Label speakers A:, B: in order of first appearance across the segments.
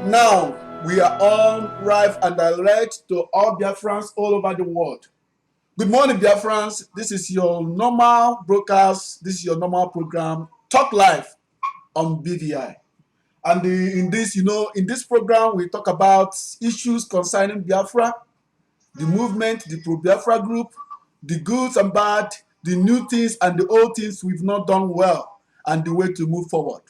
A: Now we are on live and direct to all Biafrans all over the world. Good morning, Biafrans. This is your normal broadcast. This is your normal program, Talk Live on BVI. And in this program, we talk about issues concerning Biafra, the movement, the pro-Biafra group, the goods and bad, the new things and the old things we've not done well, and the way to move forward.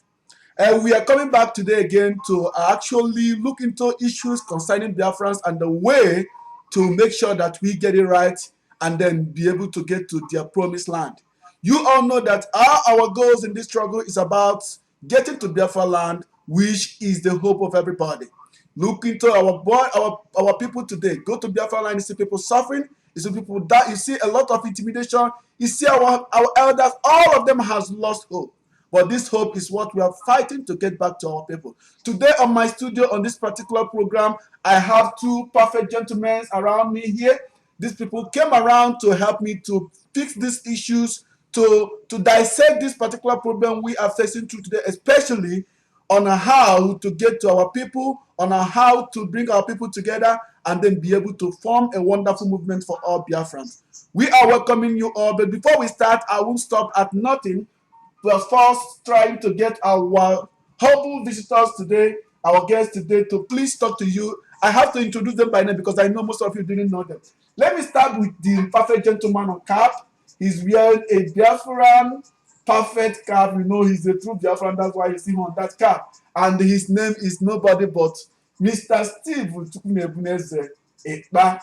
A: And we are coming back today again to actually look into issues concerning Biafrans and the way to make sure that we get it right and then be able to get to their promised land. You all know that our goals in this struggle is about getting to Biafra land, which is the hope of everybody. Look into our people today. Go to Biafra land, you see people suffering, you see people die, you see a lot of intimidation, you see our elders, all of them has lost hope. But this hope is what we are fighting to get back to our people. Today on my studio, on this particular program, I have two perfect gentlemen around me here. These people came around to help me to fix these issues, to dissect this particular problem we are facing through today, especially on how to get to our people, on how to bring our people together, and then be able to form a wonderful movement for all Biafrans. We are welcoming you all, but before we start, I won't stop at nothing. We are first trying to get our humble visitors today, our guests today, to please talk to you. I have to introduce them by name because I know most of you didn't know them. Let me start with the perfect gentleman on cap. He's wearing a Biafran perfect cap. You know he's a true Biafran. That's why you see him on that cap. And his name is nobody but Mr. Steve Chukwunebuneze Ekpa.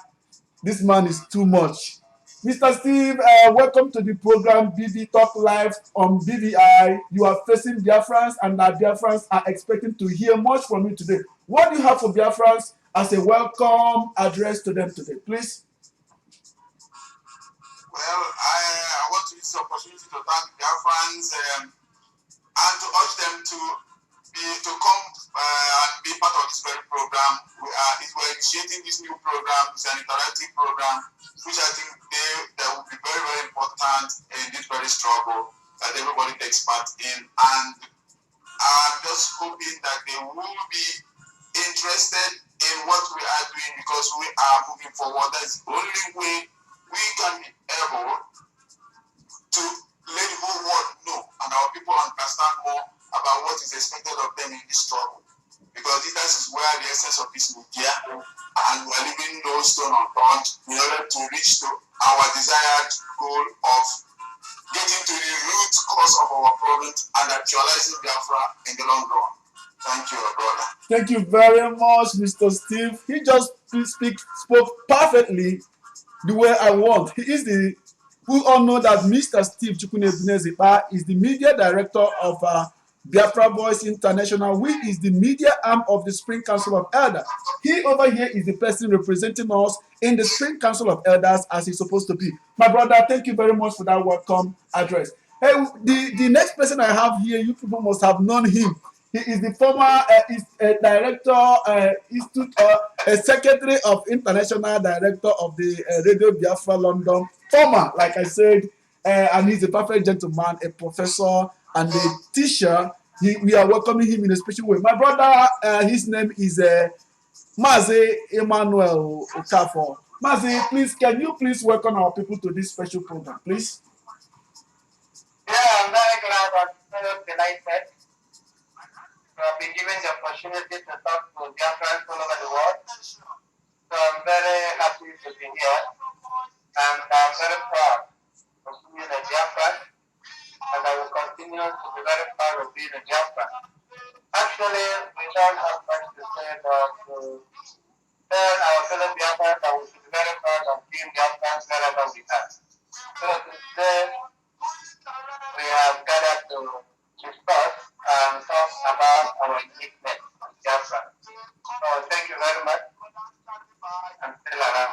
A: This man is too much. Mr. Steve, welcome to the program BB Talk Live on BVI. You are facing Biafrans, and our Biafrans are expecting to hear much from you today. What do you have for Biafrans as a welcome address to them today, please?
B: Well, I want to use the opportunity to thank Biafrans and to urge them to come and be part of this very program. We're initiating this new program. It's an interactive program, which I think that will be very, very important in this very struggle that everybody takes part in. And I'm just hoping that they will be interested in what we are doing because we are moving forward. That's the only way we can be able to let the whole world know and our people understand more about what is expected of them in this struggle. Because this is where the essence of this media, and we're leaving no stone unturned in order to reach to our desired goal of getting to the root cause of our problems and actualizing Biafra in the long run. Thank you, brother.
A: Thank you very much, Mr. Steve. He just spoke perfectly the way I want. We all know that Mr. Steve Chukwunebuneze Ekpa is the media director of Biafra Voice International, which is the media arm of the Spring Council of Elders. He over here is the person representing us in the Spring Council of Elders as he's supposed to be. My brother, thank you very much for that welcome address. Hey, the next person I have here, you people must have known him. He is the former secretary of international director of the Radio Biafra London. Former, like I said, and he's a perfect gentleman, a professor and a teacher. We are welcoming him in a special way. My brother, his name is Mazi Emmanuel Okafor. Mazi, please, can you please welcome our people to this special program, please?
C: Yeah, I'm very glad and so delighted to have been given the opportunity to talk to Biafrans all over the world. So I'm very happy to be here, and I'm very proud of being a Biafran, and I will continue to be very proud of being a Biafran. Actually, we don't have much to say, but to tell our fellow Biafrans that we should be very proud of being Biafrans wherever we are. So today, we have gathered to discuss and talk about our uniqueness as Biafra. So thank you very much. I'm still around.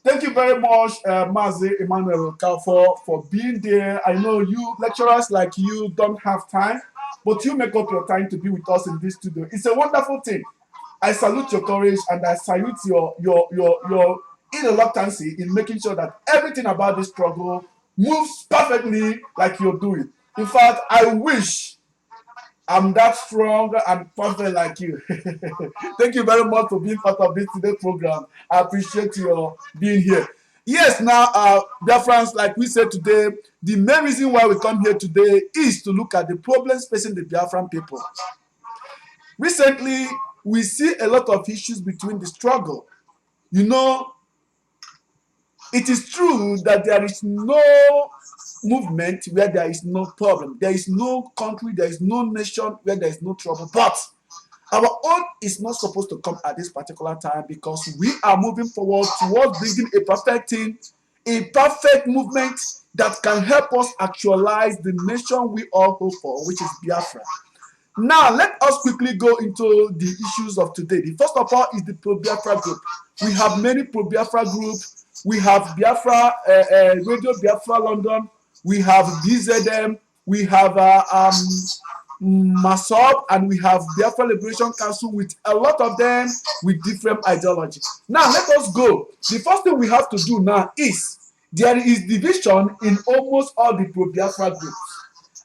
A: Thank you very much, Mazi Emmanuel Okafor, for being there. I know you lecturers like you don't have time, but you make up your time to be with us in this studio. It's a wonderful thing. I salute your courage and I salute your reluctancy in making sure that everything about this struggle moves perfectly like you're doing. In fact, I wish I'm that strong and perfect like you. Thank you very much for being part of this today program. I appreciate your being here. Yes, now, dear friends, like we said today, the main reason why we come here today is to look at the problems facing the Biafran people. Recently, we see a lot of issues between the struggle. You know, it is true that there is no movement where there is no problem. There is no country, there is no nation where there is no trouble. But our own is not supposed to come at this particular time because we are moving forward towards bringing a perfect thing, a perfect movement that can help us actualize the nation we all hope for, which is Biafra. Now, let us quickly go into the issues of today. The first of all is the pro-Biafra group. We have many pro-Biafra groups. We have Biafra, Radio Biafra London. We have BZM. We have Masob, and we have Biafra Liberation Council with a lot of them with different ideology. Now, let us go. The first thing we have to do now is there is division in almost all the pro-Biafra groups.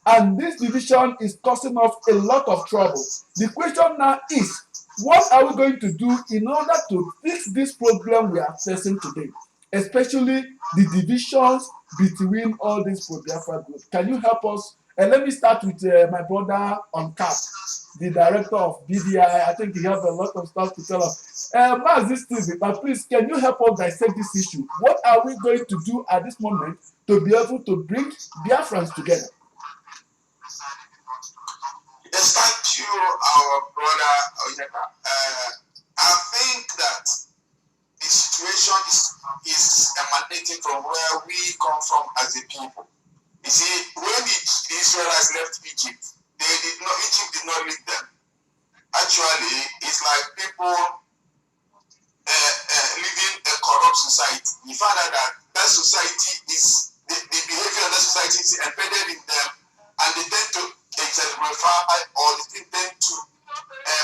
A: And this division is causing us a lot of trouble. The question now is, what are we going to do in order to fix this problem we are facing today? Especially the divisions between all these pro-Biafra groups. Can you help us? And let me start with my brother on cap, the director of BDI. I think he has a lot of stuff to tell us. Mazi Steve, but please, can you help us dissect this issue? What are we going to do at this moment to be able to bring Biafrans together?
B: Yes, thank you, our brother Onyeka. I think that the situation is emanating from where we come from as a people. You see, when the Israelites left Egypt, Egypt did not lead them. Actually, it's like people living a corrupt society. You find out that society is, the behavior of that society is embedded in them, and they tend to exemplify or they tend to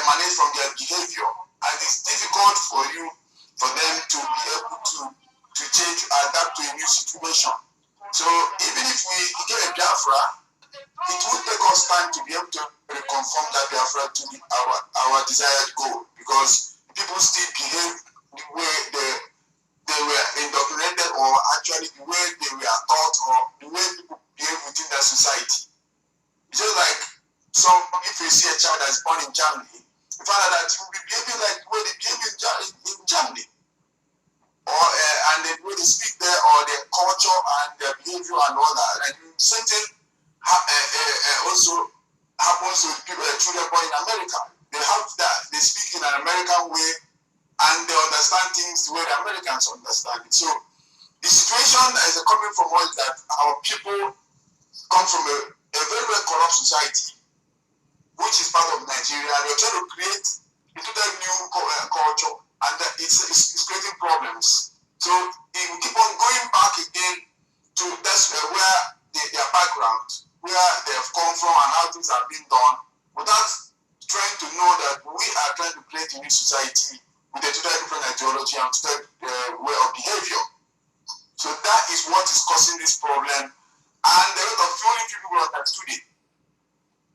B: manage from their behavior. And it's difficult for them to be able to change, adapt to a new situation. So even if we get a Biafra, it will take us time to be able to reconfirm that Biafra to our desired goal, because people still behave the way they were indoctrinated, or actually the way they were taught, or the way people behave within their society. It's just like if you see a child that's born in Germany, you find out that he will be behaving like the way they behave in Germany. And the way they speak there, or their culture and their behavior and all that. And something also happens to children born in America. They have that. They speak in an American way, and they understand things the way the Americans understand it. So the situation that is coming from us is that our people come from a very, very corrupt society, which is part of Nigeria. They're trying to create a total new culture, and it's creating problems. So if we keep on going back again to that's where their background, where they have come from, and how things have been done, without trying to know that we are trying to create a new society with a totally different ideology and way of behavior. So that is what is causing this problem, and there are a lot of few people understood it.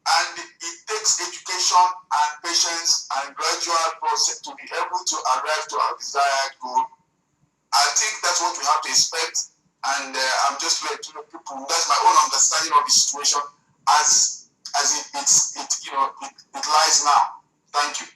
B: And it takes education and patience and gradual process to be able to arrive to our desired goal. I think that's what we have to expect, and I'm just letting people. That's my own understanding of the situation as it lies now. Thank you.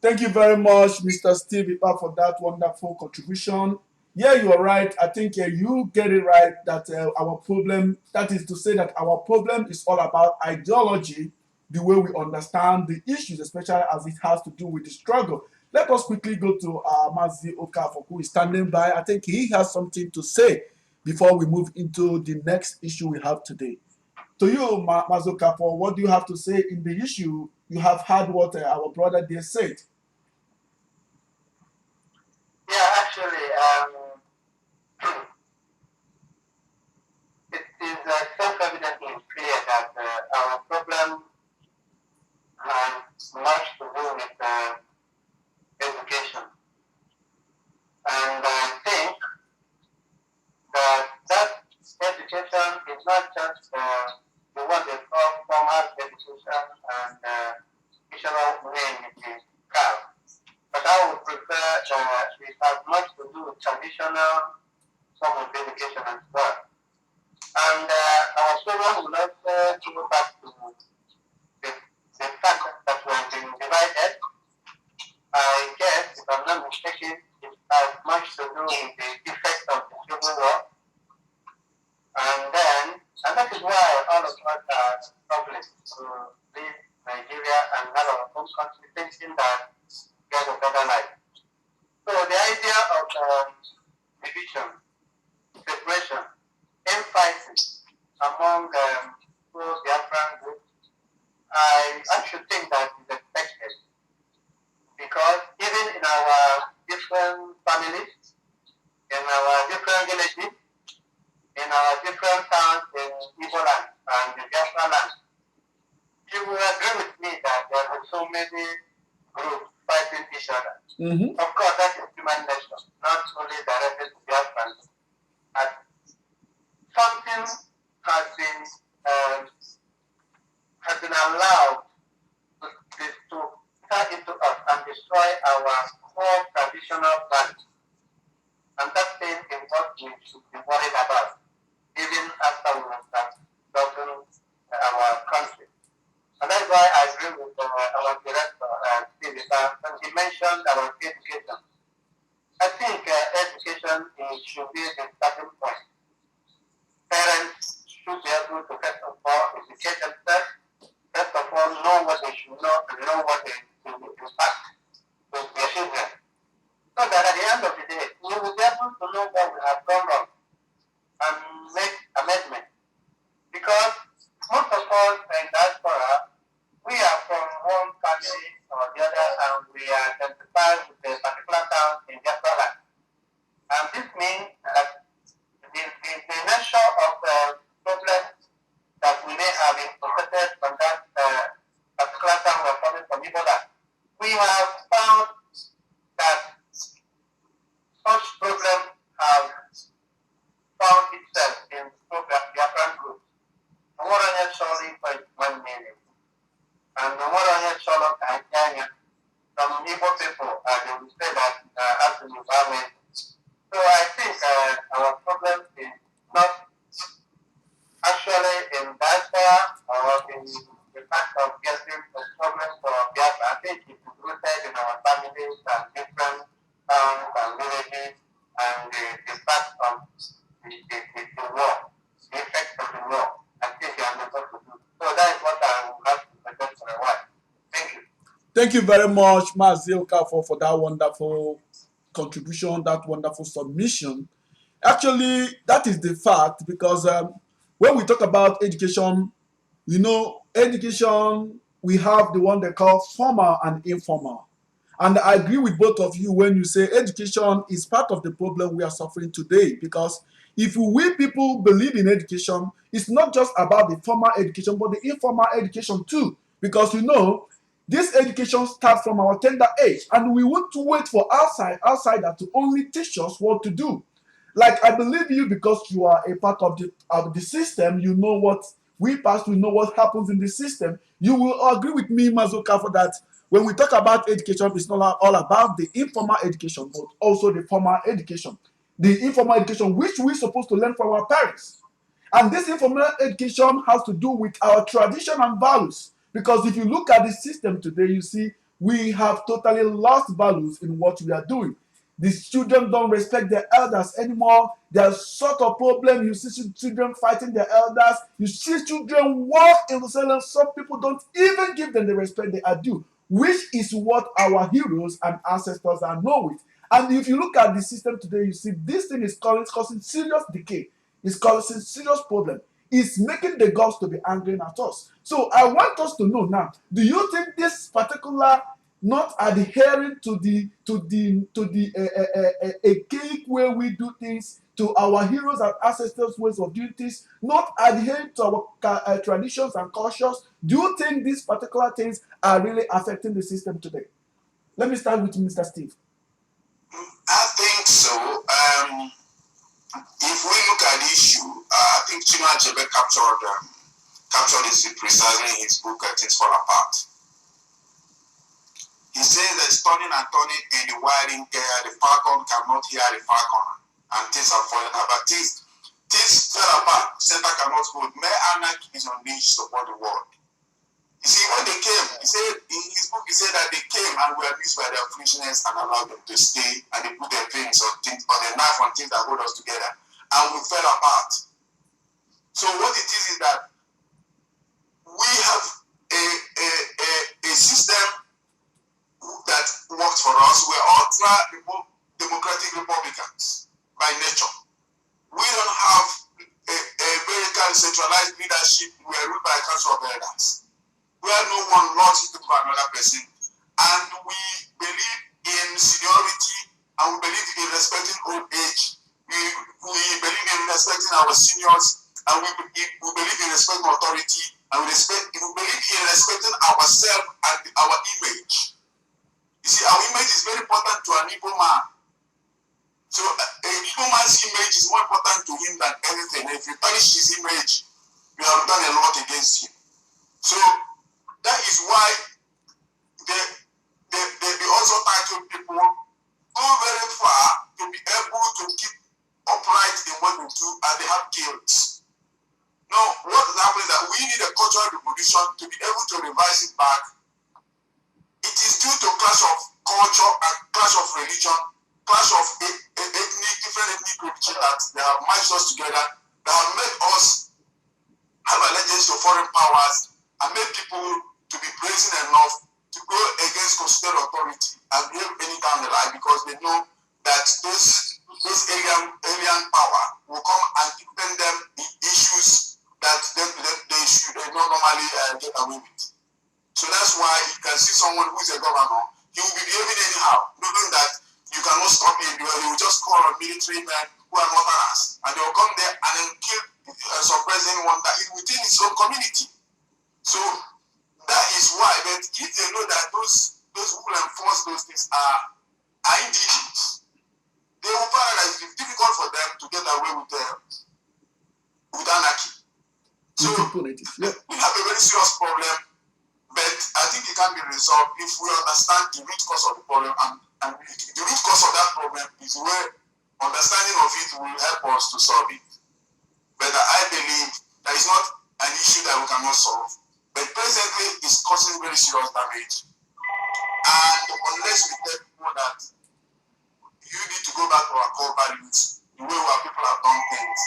A: Thank you very much, Mr. Steve Ipa, for that wonderful contribution. Yeah, you are right. I think you get it right that our problem, that is to say that our problem is all about ideology, the way we understand the issues, especially as it has to do with the struggle. Let us quickly go to Mazi Okafor, who is standing by. I think he has something to say before we move into the next issue we have today. To you, Mazi Okafor, what do you have to say in the issue? You have heard what our brother there said.
C: Yeah, actually, it is self-evidently clear that our problem has much to do with education. And I think that education is not just the one they call formal education and traditional form of education as well. And our program will also go back to the fact that we have been divided. I guess, if I'm not mistaken, it has much to do with the effect of the civil war. And that is why all of us are struggling to leave Nigeria and have our own country, thinking that there's a better life. So the idea of division, separation, infighting among those Biafran groups, I actually think that is expected, because even in our different families, in our different villages, in our different towns in Igbo land and the Biafra land, you will agree with me that there are so many groups fighting each other.
A: Mm-hmm.
C: Of course, that is human nature, not only directed to Biafra. Something has been allowed to turn into us and destroy our core traditional values. And that thing is what we should be worried about, even after we have gotten our country. And that's why I agree with our director, Steve, when he mentioned our education. I think education should be the starting point. Parents should be able to, first of all, educate themselves. First of all, know what they should know and know what they should impact with their children. So that at the end of the day, we will be able to know what we have done wrong and make amendments. Because most of us in diaspora, we are from one family or the other, and we are identified with a particular town in diaspora land. And this means that the nature of problems that we may have incorporated from that particular town we're coming from Igbo land, we have found that such problems have found itself in Biafran groups. And what are you solving for one million? And what are you solving for Kenya? Some Igbo people, they will say that as an environment. So I think our problem is not actually in diaspora or in the fact of getting a problem for Biafra. I think it is rooted in our families and different towns and villages, and the fact of the war, the effect of the war. I think they are not to do. So that is what I would have to suggest for a while. Thank you.
A: Thank you very much, Mazilka, for that wonderful contribution, that wonderful submission. Actually, that is the fact, because when we talk about education, education, we have the one they call formal and informal. And I agree with both of you when you say education is part of the problem we are suffering today. Because if we people believe in education, it's not just about the formal education, but the informal education too. Because this education starts from our tender age, and we want to wait for outsider to only teach us what to do. Like, I believe you, because you are a part of the system. You know what we pass. We know what happens in the system. You will agree with me, Mazuka, for that. When we talk about education, it's not all about the informal education, but also the formal education. The informal education, which we're supposed to learn from our parents. And this informal education has to do with our tradition and values. Because if you look at the system today, you see we have totally lost values in what we are doing. These children don't respect their elders anymore. There's sort of problem. You see children fighting their elders. You see children walk in the silence. Some people don't even give them the respect they are due, which is what our heroes and ancestors are known with. And if you look at the system today, you see this thing is causing serious decay. It's causing serious problem. It's making the gods to be angry at us. So I want us to know now, do you think this particular not adhering to the archaic way we do things, to our heroes and ancestors' ways of doing things, not adhering to our traditions and cultures, do you think these particular things are really affecting the system today? Let me start with Mr. Steve.
B: I think so. If we look at the issue, I think Chinua Achebe captured this precisely in his book, Things Fall Apart. He says there's turning and turning in the wiring, the falcon cannot hear the falcon. and things are falling apart. Things fell apart. Center cannot hold. Mere anarchy is unleashed upon the world. You see, when they came, he said in his book, he said that they came and were amused by their foolishness and allowed them to stay, and they put their things on things, on their knife on things that hold us together, and we fell apart. So what it is that we have a system that works for us. We're ultra democratic Republicans by nature. We don't have a very centralized leadership. We are ruled by a council of elders, where no one lords it over another person, and we believe in seniority, and we believe in respecting old age. We believe in respecting our seniors, and we believe in respecting authority, and we believe in respecting ourselves and our image. You see, our image is very important to an Igbo man. So a Igbo man's image is more important to him than anything. If you tarnish his image, you have done a lot against him. So that is why they also title people go very far to be able to keep upright in what they do, and they have guilt. Now, what is happening is that we need a cultural revolution to be able to revise it back. It is due to clash of culture and clash of religion, clash of different ethnic religion that they have matched us together, that have made us have allegiance to foreign powers and made people to be brazen enough to go against constitutional authority and behave any down the line, because they know that those alien power will come and depend them in issues that they should not normally get away with. So that's why you can see someone who is a governor, he will be behaving anyhow, knowing that you cannot stop him. He will just call on military men who are not us, and they will come there and then kill, suppress anyone that is within his own community. So that is why. But if they know that those who will enforce those things are indigenous, they will find that it is difficult for them to get away with anarchy. So we have a very serious problem, but I think it can be resolved if we understand the root cause of the problem, and the root cause of that problem is where understanding of it will help us to solve it. But I believe that is not an issue that we cannot solve, but presently it's causing very serious damage. And unless we tell people that you need to go back to our core values, the way our people have done things,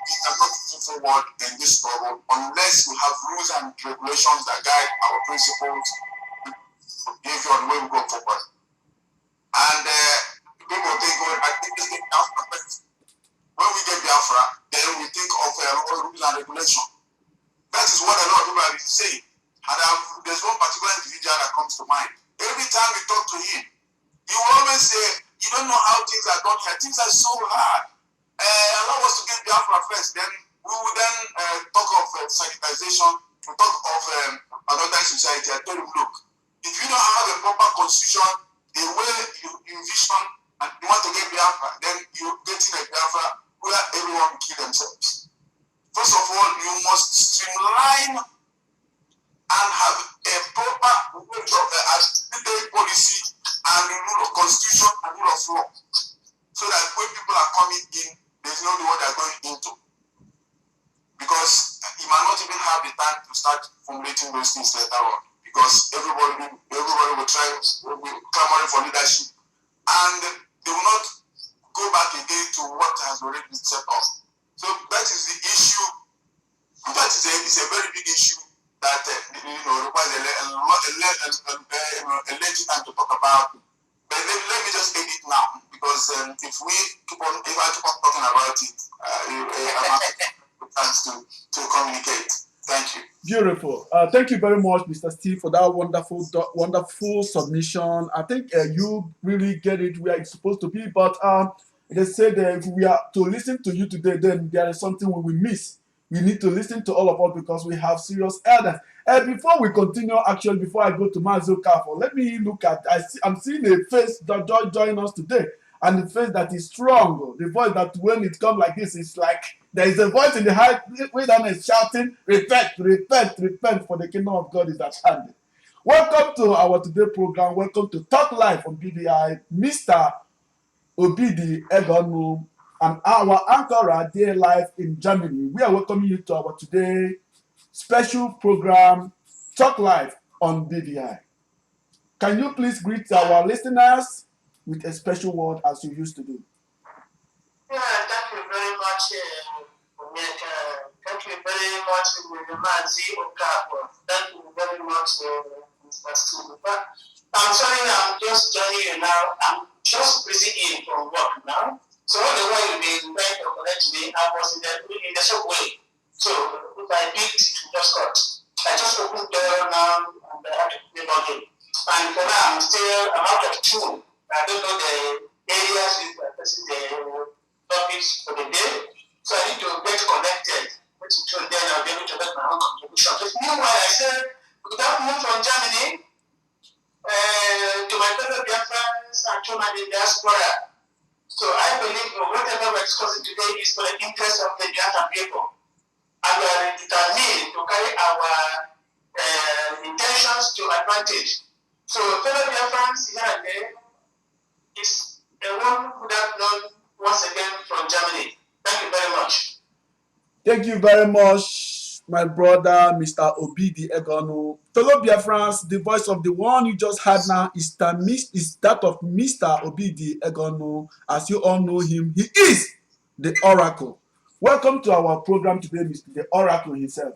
B: we cannot move forward in this struggle unless we have rules and regulations that guide our principles, behavior, and the way we go forward. And people think, I think this thing now, when we get Biafra, then we think of rules and regulation. That is what a lot of people have been saying. And there's one particular individual that comes to mind. Every time we talk to him, he will always say, you don't know how things are done here. Things are so hard. Allow us to get Biafra first. Then we will then talk of sanitization. We talk of another society. I tell him, look, if you don't have a proper constitution, the way you vision and you want to get Biafra, then you're getting a Biafra where everyone will kill themselves. First of all, you must streamline and have a proper articulated policy and the rule of constitution and rule of law, so that when people are coming in, they know what they're going into. Because you might not even have the time to start formulating those things later on, because everybody will try clamoring for leadership, and they will not go back again to what has already been set up. So that is the issue. That is a very big issue that requires a lengthy time to talk about. But let me just end it now, because if I keep on talking about it, I'm having chance to communicate. Thank you.
A: Beautiful. Thank you very much, Mr. Steve, for that wonderful submission. I think you really get it where it's supposed to be. But they said that if we are to listen to you today, then there is something we will miss. We need to listen to all of us because we have serious elders. Before we continue, actually, before I go to Mazo Kafo, let me look at. I'm seeing a face that join us today, and the face that is strong. The voice that when it comes like this, it's like there is a voice in the high way down is shouting, repent, repent, repent, for the kingdom of God is at hand. Welcome to our today program. Welcome to Talk Live on BDI, Mr. Obidi Egonu. and our anchorer there live in Germany. We are welcoming you to our today special program, Talk Live on BVI. Can you please greet our listeners with a special word as you used to do?
C: Yeah, thank you very much, thank you very much, Mazi Okafor. Thank you very much, Mr. Silva. I'm sorry, I'm just joining you now. I'm just busy in from work now. So all the while you've been trying to connect me, I was in the subway. So if I did, it will just cut. I just opened the door now and I have to log in. And for now, I'm out of tune. I don't know the areas with the topics for the day. So I need to get connected. Then I'll be able to make my own contribution. But meanwhile, I said, good afternoon from Germany to my fellow Biafrans and to my diaspora. So I believe whatever we're discussing today is for the interest of the Biafran people. And we are determined to carry our intentions to advantage. So fellow Biafrans here and there is the one who have known once again from Germany. Thank you very much.
A: Thank you very much, my brother, Mr. Obidi Egonu. Fellow Biafrans, the voice of the one you just heard now is that of Mr. Obidi Egonu. As you all know him, he is the Oracle. Welcome to our program today, Mr. The Oracle himself.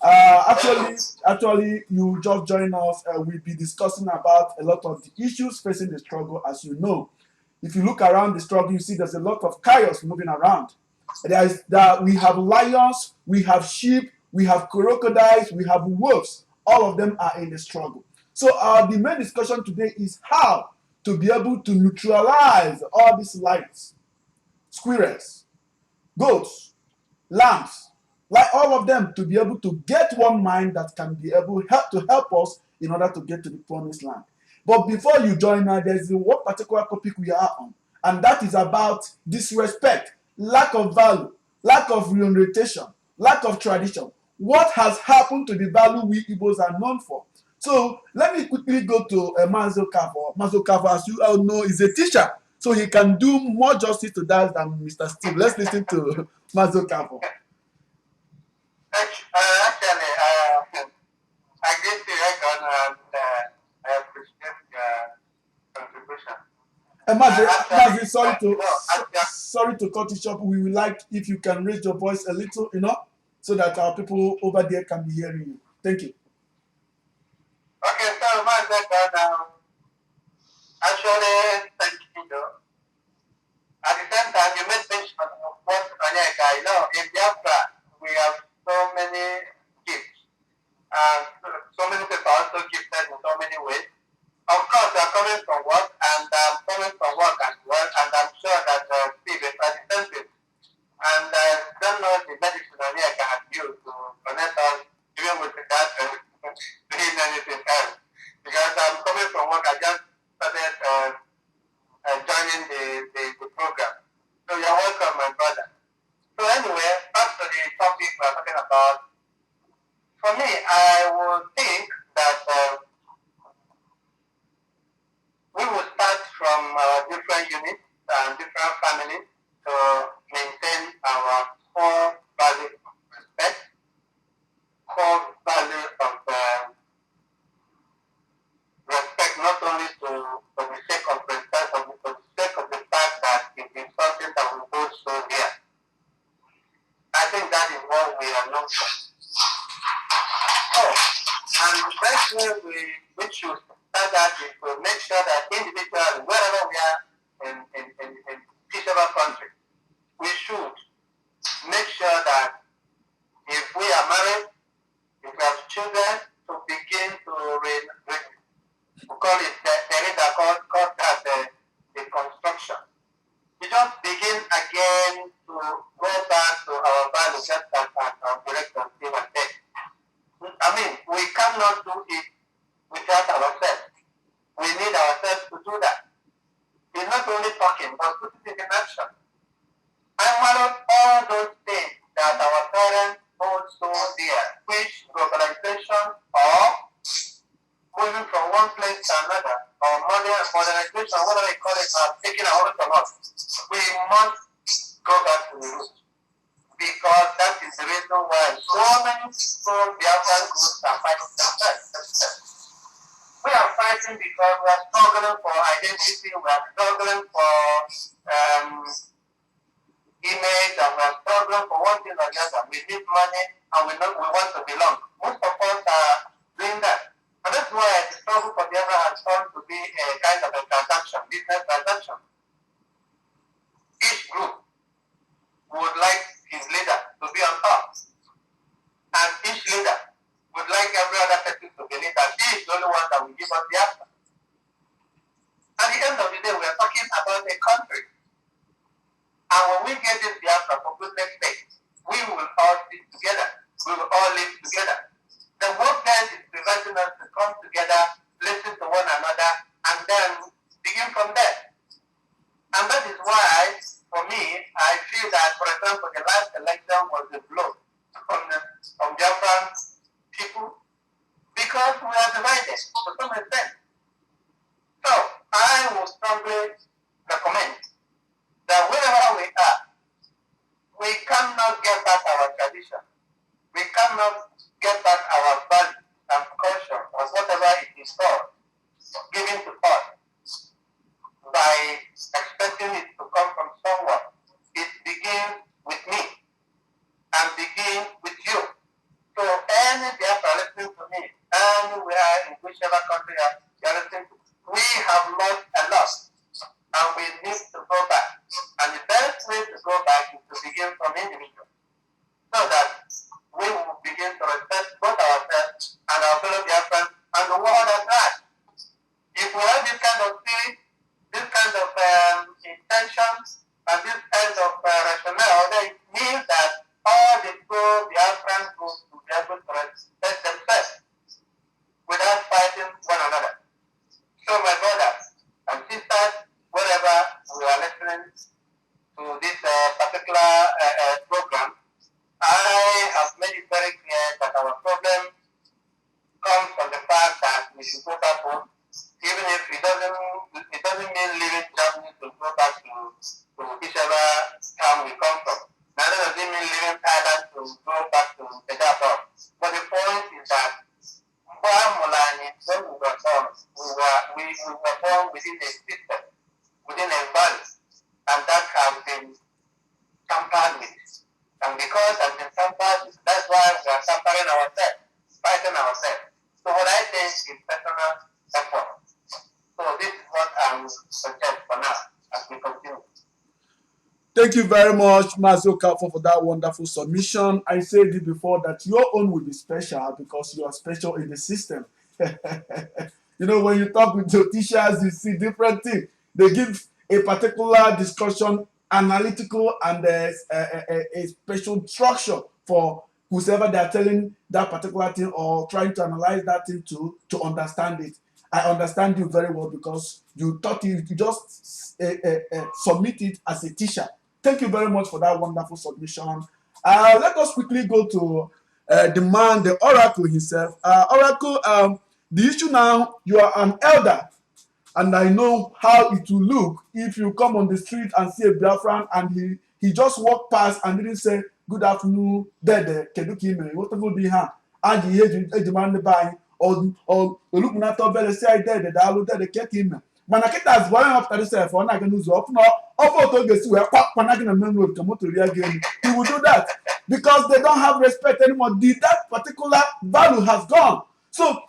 A: Actually, you just joined us. We'll be discussing about a lot of the issues facing the struggle. As you know, if you look around the struggle, you see there's a lot of chaos moving around. We have lions, we have sheep, we have crocodiles, we have wolves. All of them are in the struggle. So the main discussion today is how to be able to neutralize all these lions, squirrels, goats, lambs, like all of them, to be able to get one mind that can be able to help us in order to get to the promised land. But before you join us, there's one particular topic we are on, and that is about disrespect, lack of value, lack of reorientation, lack of tradition. What has happened to the value we Igbos are known for? So let me quickly go to Mazo Kavo. Mazo Kavo, as you all know, is a teacher, so he can do more justice to that than Mr. Steve. Let's listen to Mazo Kavo.
C: Actually, I get the record and I appreciate your contribution.
A: Mazi, sorry to cut you short. We would like if you can raise your voice a little, so that our people over there can be hearing you. Thank you.
C: Okay, so Mazi, actually, thank you. At the same time, you made mention of what Onyeka, in Biafra, we have so many gifts. And so many people are also gifted in so many ways. Of course, they are coming from work, and I'm coming from work as well, and I'm sure that Steve is at the same thing. And I don't know the medicine Onyeka has used to connect us, even with that, doing anything else. Because I'm coming from work, I just started joining the program. So you're welcome, my brother. So anyway, back to the topic we're talking about. For me, I would think that we will start from our different units and different families to maintain our core value of respect, core value of respect not only for the sake of respect, but for the sake of the fact that it is something that we both so dear. I think that is what we are known for. Oh, and the best way we should start that is to make sure that individually, wherever we are in each of our country, we should make sure that if we are married, if we have children, to begin to we call it there is a called as the construction. We just begin again to go back to our values just as our director Steve and said. I mean, we cannot do it without ourselves. We need ourselves to do that. It's not only talking, but putting it in action. And one of all those things that our parents hold so dear, which globalization or moving from one place to another, or modernization, whatever you call it, are taking away from us. We must why so many people, Biafran groups are fighting themselves. We are fighting because we are struggling for identity, we are struggling for image, and we are struggling for one thing or the other. We need money and we want to belong. Most of us are doing that. And that's why the struggle for the other has turned to be a kind of a transaction, business transaction. Each group would like his leader to be on top. And each leader would like every other person to believe that he is the only one that will give us the answer. At the end of the day, we are talking about a country. And when we get this Biafra for goodness sake, we will all sit together. We will all live together. The work that is preventing us to come together, listen to one another, and then begin from there. And that is why, for me, I feel that, for example, the last election was a blow from Biafran people because we are divided to some extent. So I would strongly recommend that wherever we are, we cannot get back our tradition. We cannot get back our value and culture or whatever it is called, given to us by expecting it to come from someone. It begins with me and begins with you. So any Biafra listening to me, anywhere in whichever country you are listening to, we have lost a lot and we need to go back. And the best way to go back is to begin from individuals so that we will begin to respect both ourselves and our fellow Biafrans and the world at large. If we have this kind of spirit, this kind of intentions, and this kind of rationale, then it means that all the pro-Biafran groups will be able to respect themselves without fighting one another. So my brothers and sisters, wherever we are listening to this particular program, I have made it very clear that our problem comes from the fact that we should go back home, even if it doesn't mean leaving Germany to go back to whichever town we come from. Neither does it mean leaving Thailand to go back to Japan. But the point is that when we were born, we were born within a system, within a value, and that has been tampered with. And because it has been tampered with, that's why we are tampering ourselves, fighting ourselves. So what I think is personal effort. So this is what I will suggest for now as we continue.
A: Thank you very much, Mazoka, for that wonderful submission. I said it before that your own will be special because you are special in the system. You know, when you talk with your teachers, you see different things. They give a particular discussion, analytical, and a special structure for whoever they are telling that particular thing or trying to analyze that thing to understand it. I understand you very well because you taught it, you just submit it as a teacher. Thank you very much for that wonderful submission. Let us quickly go to the man, the oracle himself. Oracle, the issue now, you are an elder, and I know how it will look if you come on the street and see a Biafran and he just walked past and didn't say, good afternoon, dede, kedu ka ime, whatever be ha, aji ihe ejimande bany, or olukunata obele si ay dede, dalu dede, ke ka ime. Mana kita as boy after this for na genu zo ofu no ofu to gesi we kwa na gena main road ka motor ya genu. He will do that because they don't have respect anymore. That particular value has gone. So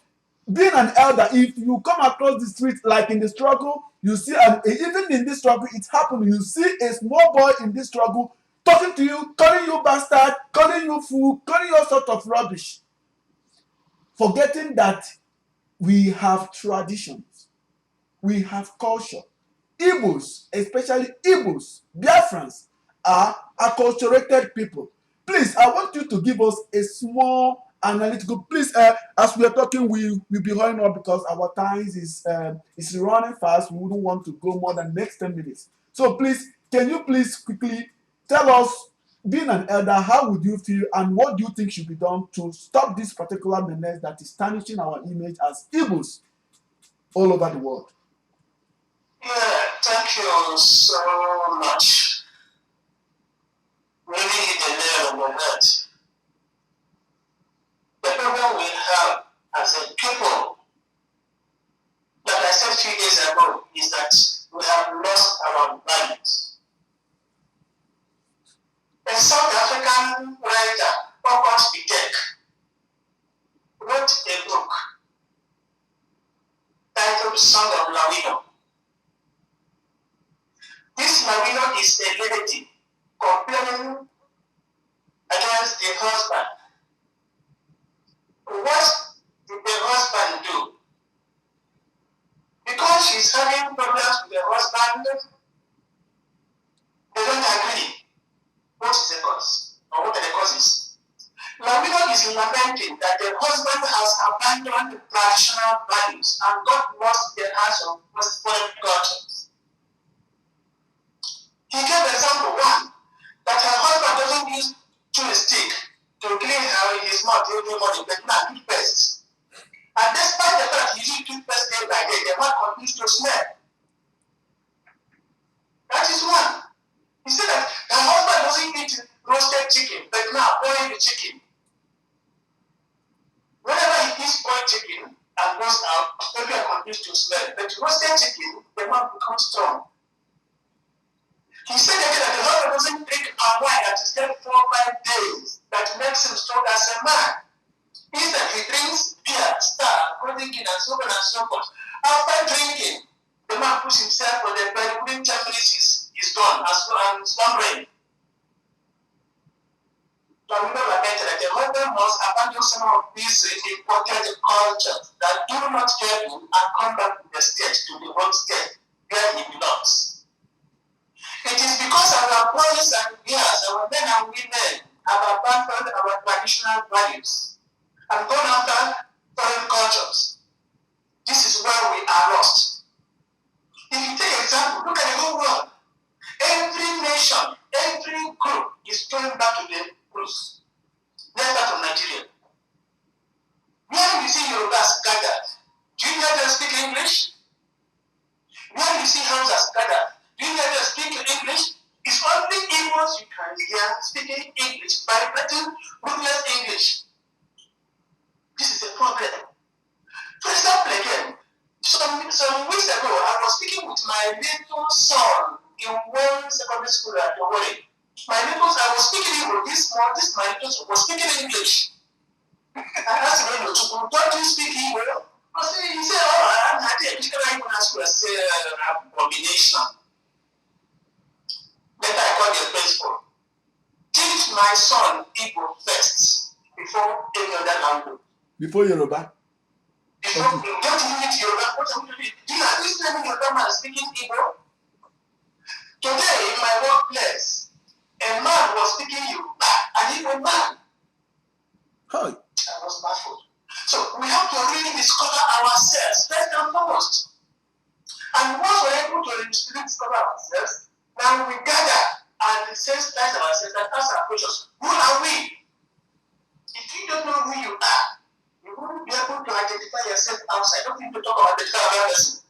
A: being an elder, if you come across the street like in the struggle, you see, and even in this struggle, it happened. You see a small boy in this struggle talking to you, calling you bastard, calling you fool, calling you all sort of rubbish, forgetting that we have traditions, we have culture. Igbos, especially Igbos, Biafrans, are acculturated people. Please, I want you to give us a small analytical. Please, as we are talking, we'll be running up because our time is running fast. We wouldn't want to go more than next 10 minutes. So please, can you please quickly tell us, being an elder, how would you feel and what do you think should be done to stop this particular menace that is tarnishing our image as Igbos all over the world?
C: Yeah, thank you so much. Really hit the nail on the head. Comfort Pitek wrote a book titled Song of Lawino. This Lawino is a lady complaining against the husband. What did the husband do? Because she's having problems with the husband, they don't agree. What is the cause? Or what are the causes? Lawino is lamenting that the husband has abandoned traditional values and got lost in the hands of foreign cultures. He gave example one, that her husband doesn't use toothpick to clean his mouth every morning, but now toothpaste. And despite the fact he uses toothpaste day by day, the mouth continues to smell. That is one. He said that her husband doesn't eat roasted chicken, but now boil the chicken. Whenever he eats boiled chicken and goes out, the baby continues to smell. But roasted chicken, the mouth becomes strong. He said again that the husband doesn't drink palm wine that is dead 4 or 5 days, that makes him strong as a man. Instead, he drinks beer, star, golden king, and so on and so forth. After drinking, the man puts himself on the bed, within 10 minutes he's gone, and slumbering. Lawino lamented that the husband must abandon some of these important cultures that do not help him and come back to the state, to the home state, where he belongs. It is because our boys and girls, our men and women, have abandoned our traditional values and gone after foreign cultures. This is where we are lost. If you take example, look at the whole world. Every nation, every group is going back to the roots. Let's start from Nigeria. Where you see Yorubas gathered, do you hear them speak English? Where you see Hausas gathered, do you hear them speak English? It's only Igbos you can hear speaking English, vibrating, ruthless English. This is a problem. For example, again, some weeks ago, I was speaking with my little son in one secondary school at Owerri. I was speaking Igbo. My little son was speaking English. I asked him, don't you speak Igbo? He said, oh, I'm not a Igbo school. I said, abomination. Then I called the principal. Teach my son Igbo first before any other language.
A: Before Yoruba?
C: Before, don't you need Yoruba? What are we doing? Do you at least let me Yoruba man speaking Igbo? Today, in my workplace, a man was speaking Yoruba, an Igbo man.
A: Hi.
C: I was baffled. So we have to really discover ourselves first and foremost. And once we're able to really discover ourselves, now we gather and sensitize ourselves and ask our questions. Who are we? If you don't know who you are, you won't be able to identify yourself outside. Don't need to talk about the other person.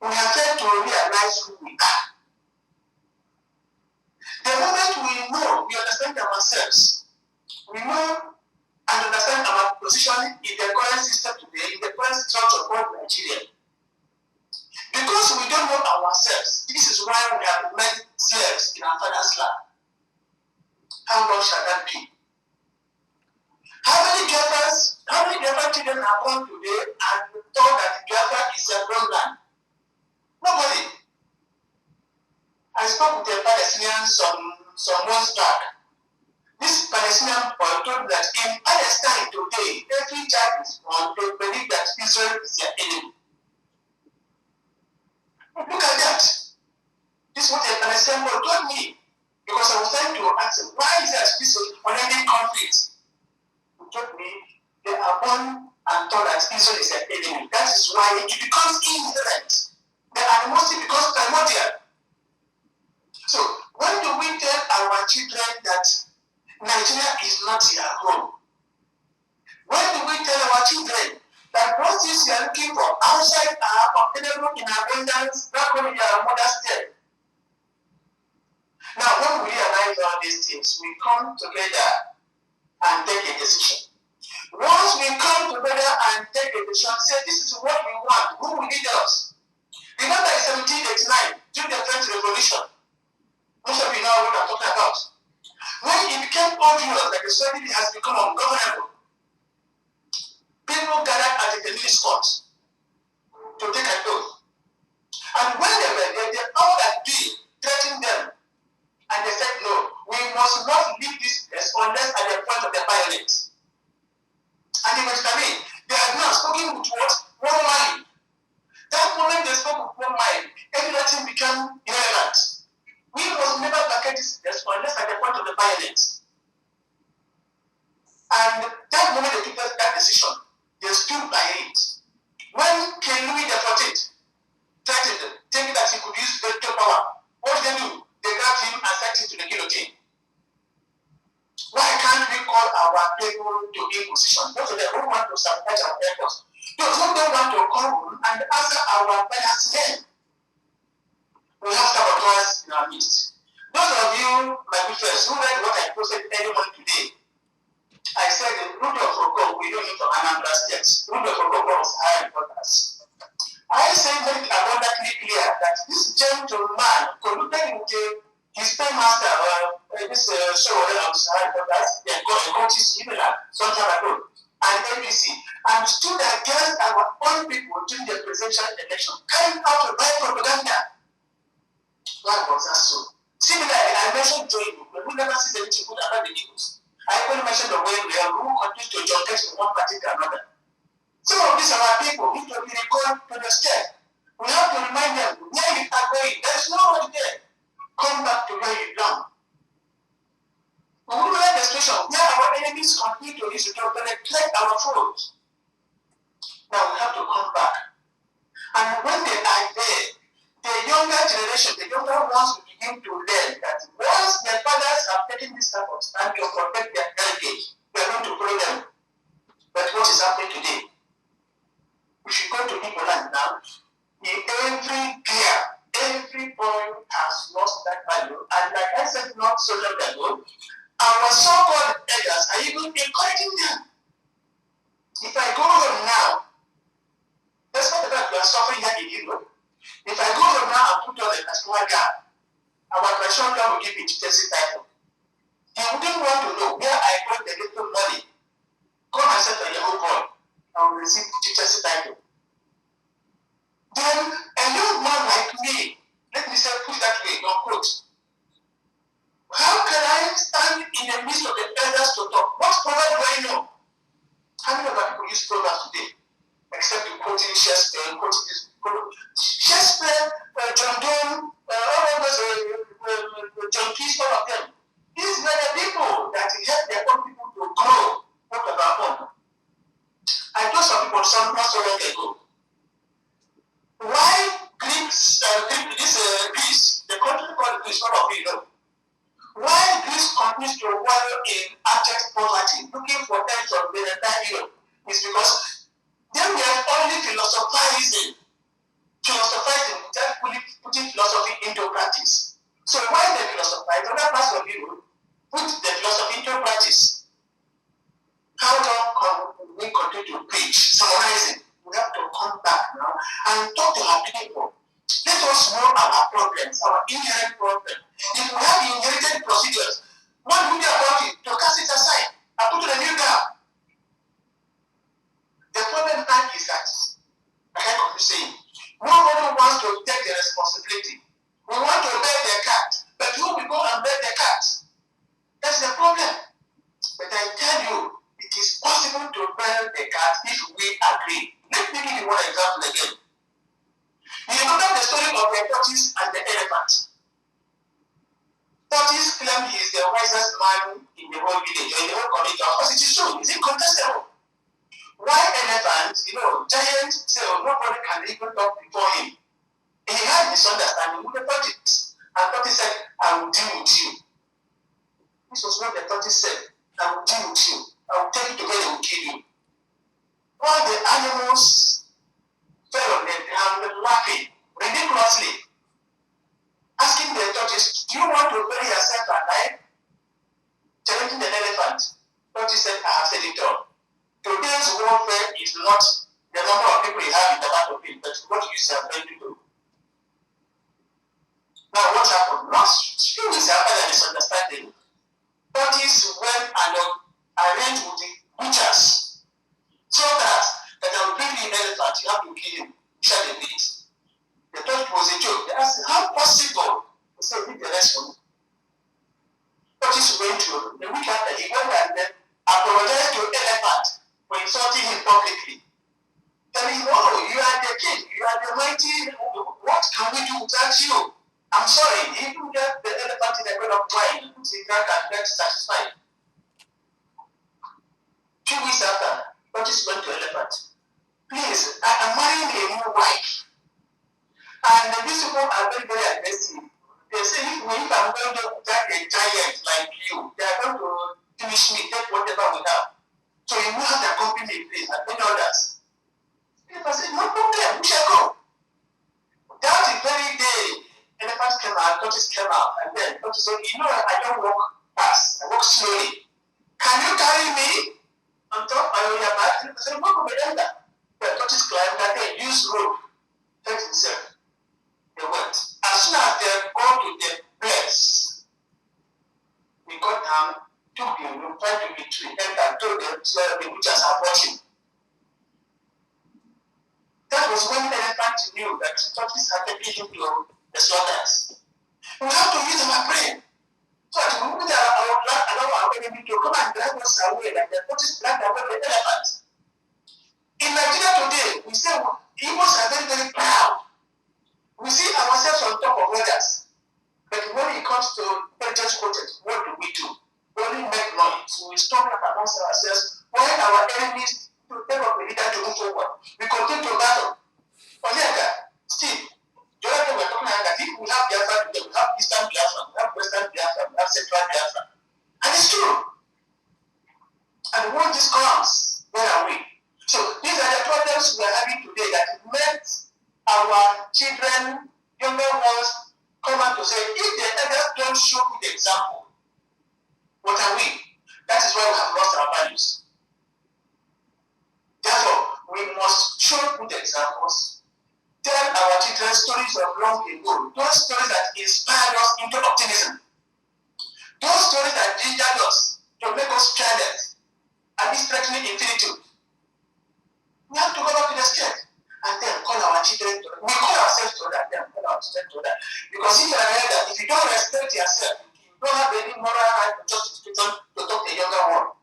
C: We have failed to realize who we are. The moment we know, we understand ourselves, we know and understand our position in the current system today, in the current structure of Nigeria. Because we don't know ourselves, this is why we have made slaves in our father's land. How long shall that be? How many Biafran children are born today and thought that Biafra is a grown land? Nobody. I spoke with a Palestinian some months back. This Palestinian boy told me that in Palestine today, every child is born, they believe that Israel is their enemy. Look at that. This is what a Palestinian boy told me. Because I was trying to ask him, why is that this unending conflict? He told me they are born and told that Israel is their enemy. That is why it becomes inherent. The animosity becomes primordial. So, when do we tell our children that Nigeria is not their home? When do we tell our children that what things you are looking for outside are obtainable in abundance, back home in our mother's state? Now, when we realize all these things, we come together and take a decision. Once we come together and take a decision, say this is what we want, who will lead us? Remember in 1789, during the French Revolution, most of you know what I'm talking about. When it became obvious that the strategy has become ungovernable. People gathered at the tennis court to take an oath. And when they were there, they all agreed, threatening them. And they said, no, we must not leave this place unless at the point of the violence. And they were coming. They had now spoken with what? One mind. That moment they spoke with one mind, everything became irrelevant. We must never vacate this place unless at the point of the violence. And that moment they took that decision, they stood by it. When King Louis XIV threatened them, thinking that he could use veto power, what did they do? They grabbed him and sent him to the guillotine. Why can't we call our people to inquisition? Those of them who want to sabotage our efforts. Those who don't want to come and answer our prayers then. We have saboteurs in our midst. Those of you, my good friends, who read what I posted early morning today, I said the Rudolph Okoko, we don't need to Anambra State. Rudolph Okoko was high importance. I said very abundantly clear that this gentleman colluded with his paymaster, this show that was high importance, they got a coaches similar some time ago, and ABC, and stood against our own people during the presidential election, carrying out a right propaganda. Why was that so? Similarly, I mentioned Joey, but we never see anything good about the Eagles. I only mentioned the way we are who continue to jump from one party to another. Some of these are our people need to be recalled to the state. We have to remind them where you are going. There is nobody there. Come back to where you belong. We will like the situation where our enemies continue to use it to neglect our foes. Now we have to come back. And when they are there, the younger generation, the younger ones will begin to learn that once their fathers have taken this type of stand to protect their heritage, we are going to follow them. But what is happening today? We should go to Igbo land now. In every gear, every point has lost that value. And like I said not so long ago, our so-called elders are even encouraging them. If I go home now, despite the fact we are suffering here in Europe, if I go home now and put on a national guard, our traditional guard will give me chieftaincy title. He wouldn't want to know where I got the little money. Come and say to your own boy, I will receive chieftaincy title. Then a young man like me, let me say, put that way, unquote. How can I stand in the midst of the elders to talk? What proverb do I know? How many of our people use proverbs today? Except in quoting Shakespeare, quoting this. Shakespeare, John Donne, all of those, John Keats, all of them. These were the people that help their own people to grow, not of our own. I told some people some not so long ago. Why Greece, the country called Greece, all of you know. Why Greece continues to wallow in abject poverty, looking for ends of the entire Europe, is because they were only philosophizing without putting philosophy into practice. So why they philosophize, other parts of Europe put the philosophy into practice. How long can we continue to preach, summarizing? We have to come back now and talk to our people. Let us know our problems, our inherent problems. If we have inherited procedures, what do we do about it? To cast it aside and put in a new gap. The problem now is that, like I was saying, nobody wants to take the responsibility. We want to bear the cat, but who will go and bear the cat? That's the problem. But I tell you, it is possible to bear the cat if we agree. Let me give you one example again. You remember the story of the tortoise and the elephant. Tortoise claimed he is the wisest man in the whole village or in the whole community. Of course, it is true. It's incontestable. Why elephant? Giant, so nobody can even talk before him. He had misunderstanding with the tortoise. And tortoise said, I will deal with you. This was what the tortoise said. I will deal with you. I will take you to where they will kill you. All the animals fell on the ground laughing ridiculously, asking the tortoise, do you want to bury yourself alive? Challenging the elephant. Tortoise said, I have said it all. Today's warfare is not the number of people you have in the battlefield, but what you are going to do. Now what happened? Not few weeks after the misunderstanding, Tortoise went and arranged with the butchers so that I will bring you an elephant, you have to kill him, share the meat. They thought it was a joke. They asked, how possible? He said, leave the rest for me. Tortoise went to the week after, he went and then apologized to the elephant for insulting him publicly. Telling him, oh, you are the king, you are the mighty, what can we do without you? I'm sorry, he even get the elephant in a bed of wine, he drank and get satisfied. 2 weeks after, Tortoise went to elephant. Please, I am marrying a new wife. And these people are very, very aggressive. They say, if I'm going to attack a giant like you, they are going to finish me, take whatever we have. So you have to accompany me, please, and many others. Elephant said, no problem, we shall go. That very day, elephant came out, Tortoise came out, and then Tortoise said, you know, I don't walk fast, I walk slowly. Can you carry me on top of your back? I said, no problem, the Tortoise climbed and then used rope, fed himself. They went. As soon as they got to the place, we got down, took the room, tried to retreat, and told them the butchers are watching. That was when the elephant knew that Tortoise had taken him to the slaughters. We have to use our brain. So at the moment allow our enemy to come and drive us away, like the Tortoise dragged away the elephants. In Nigeria today, we say Igbos are very, very proud. We see ourselves on top of others. But when it comes to intelligence content, what do? We only make noise. We stop up amongst ourselves when our enemies to take up a leader to move forward. We continue to battle. Onyeka, Steve, the other day we're talking about that if we have Biafra today, we have Eastern Biafra, we have Western Biafra, we have Central Biafra. And it's true. And when this comes, where are we? So these are the problems we are having today that met our children, younger ones, come out to say, if the elders don't show good example, what are we? That is why we have lost our values. Therefore, we must show good examples, tell our children stories of long ago, those stories that inspired us into optimism, those stories that gingered us to make us fearless and be threatening infinitude. We have to go back to the state and then call our children to that. We call ourselves to that, then call our children to that. Because if you are an elder, if you don't respect yourself, you don't have any moral right or justification to talk to a younger one.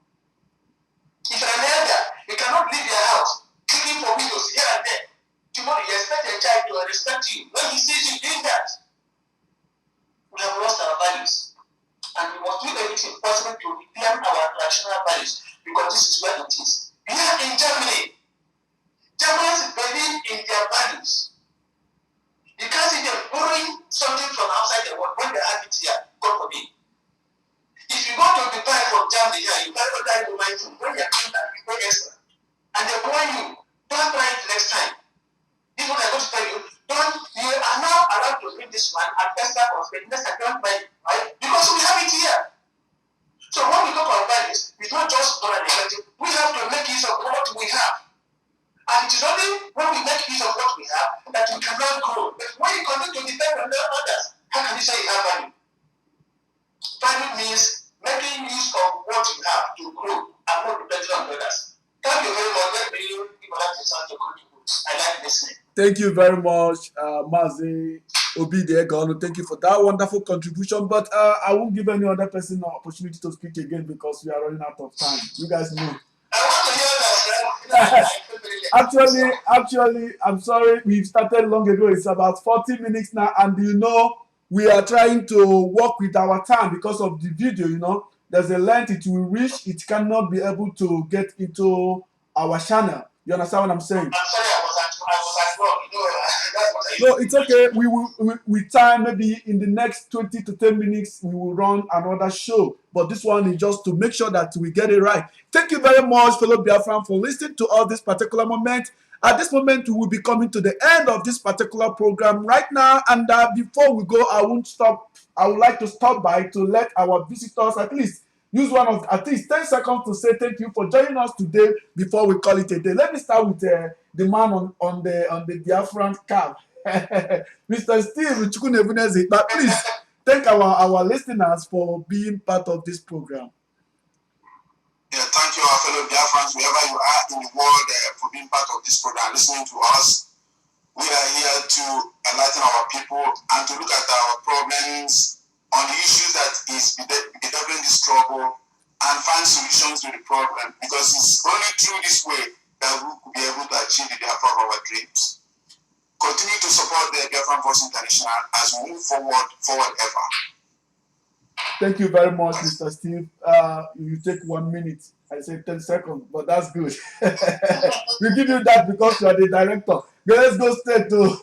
C: If you're an elder, you cannot leave your house looking for windows here and there. Tomorrow, you expect a child to respect you. When he sees you doing that, we have lost our values. And we must do everything possible to reclaim our traditional values, because this is where it is. Here in Germany, Germans believe in their values. You can't see them borrowing something from outside the world when they have it here. God forbid. If you go to Dubai from Germany here, you buy other mobile phone. When you come back, you pay extra. And they warn you, don't try it next time. This is what I'm going to tell you. You are now allowed to bring this one at extra cost, but next time don't buy it, right? Because we have it here. So when we talk about values, it's not just moral and negative. We have to make use of what we have. And it is only when we make use of what we have that we cannot grow. But when you continue to depend on others, how can you say you have value? Value means making use of what you have to grow and not depending on others. Thank you very much. Let me give another chance to contribute. I like listening.
A: Thank you very much, Mazi Obidiegonu. Thank you for that wonderful contribution. But I won't give any other person an opportunity to speak again because we are running out of time. You guys know.
C: I want to hear that.
A: Actually, I'm sorry. We've started long ago. It's about 40 minutes now, and we are trying to work with our time because of the video. There's a length it will reach. It cannot be able to get into our channel. You understand what I'm saying?
C: I'm sorry, I was at work. That's what I
A: No, it's okay. We will with time, maybe in the next 20 to 10 minutes, we will run another show. But this one is just to make sure that we get it right. Thank you very much, fellow Biafran, for listening to all this particular moment. At this moment, we will be coming to the end of this particular program right now. And before we go, I would like to stop by to let our visitors at least use at least 10 seconds to say thank you for joining us today before we call it a day. Let me start with the man on the Biafran cab. Mr. Steve Chukunebunezi, but please thank our listeners for being part of this program.
B: Yeah, thank you, our fellow Biafrans, wherever you are in the world, for being part of this program, listening to us. We are here to enlighten our people and to look at our problems on the issues that is bedeviling this struggle and find solutions to the problem, because it's only through this way that we will be able to achieve the Biafra of our dreams. Continue to support the Biafran Voice International as we move forward ever.
A: Thank you very much, Mr. Steve. You take 1 minute. I say 10 seconds, but that's good. We give you that because you are the director. But let's go straight to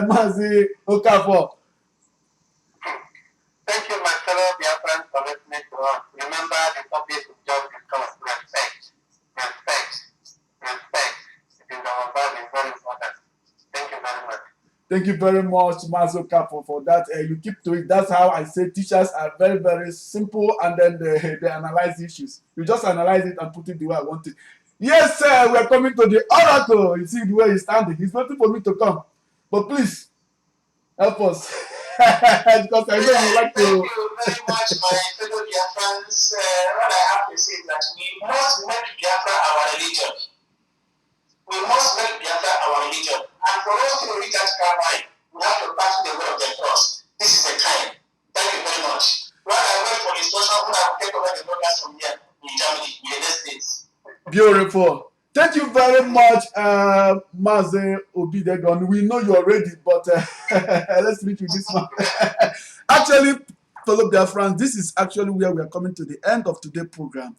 A: Mazi Okafor.
C: Thank you, my fellow Biafrans, for listening to us. Remember, the topic is just discussed. Respect. Respect. Respect. It is our value, very important. Thank you very much.
A: Thank you very much, Mazo Capo, for that. You keep to it. That's how I say teachers are very, very simple, and then they analyze issues. You just analyze it and put it the way I want it. Yes, sir, we are coming to the oracle. You see the way he's standing. He's waiting for me to come. But please, help us. Because I know you like to.
C: Thank you very much, my fellow Biafrans. What I have to say is that we must make Biafra our religion. We must make Biafra our religion. And for us to reach that point, we have to pass the way of the cross. This is the time. Thank you very much. While I wait for instruction, when I will take over the broadcast from here in Germany, in the United States.
A: Beautiful. Thank you very much, Maze Obidegon. We know you're ready, but let's meet with this one. Actually, fellow Biafrans, this is actually where we are coming to the end of today's program.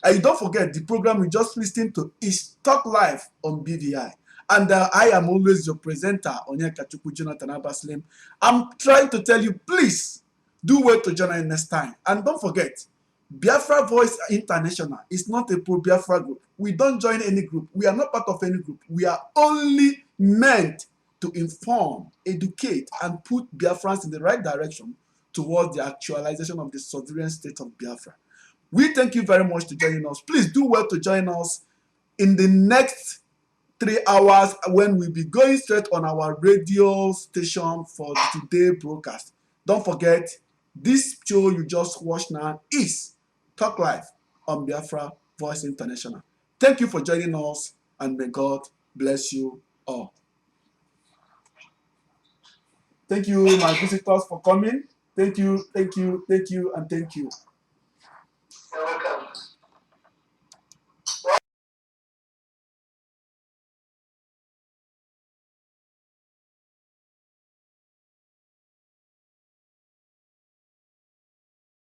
A: And don't forget, the program we just listened to is Talk Live on BVI. And I am always your presenter, Onyeka Jonathan Abaslim. I'm trying to tell you, please, do wait to join us next time. And don't forget, Biafra Voice International is not a pro-Biafra group. We don't join any group. We are not part of any group. We are only meant to inform, educate, and put Biafrans in the right direction towards the actualization of the sovereign state of Biafra. We thank you very much for joining us. Please do well to join us in the next 3 hours when we'll be going straight on our radio station for today's broadcast. Don't forget, this show you just watched now is Talk Live on Biafra Voice International. Thank you for joining us, and may God bless you all. Thank you, my visitors, for coming. Thank you, and thank you.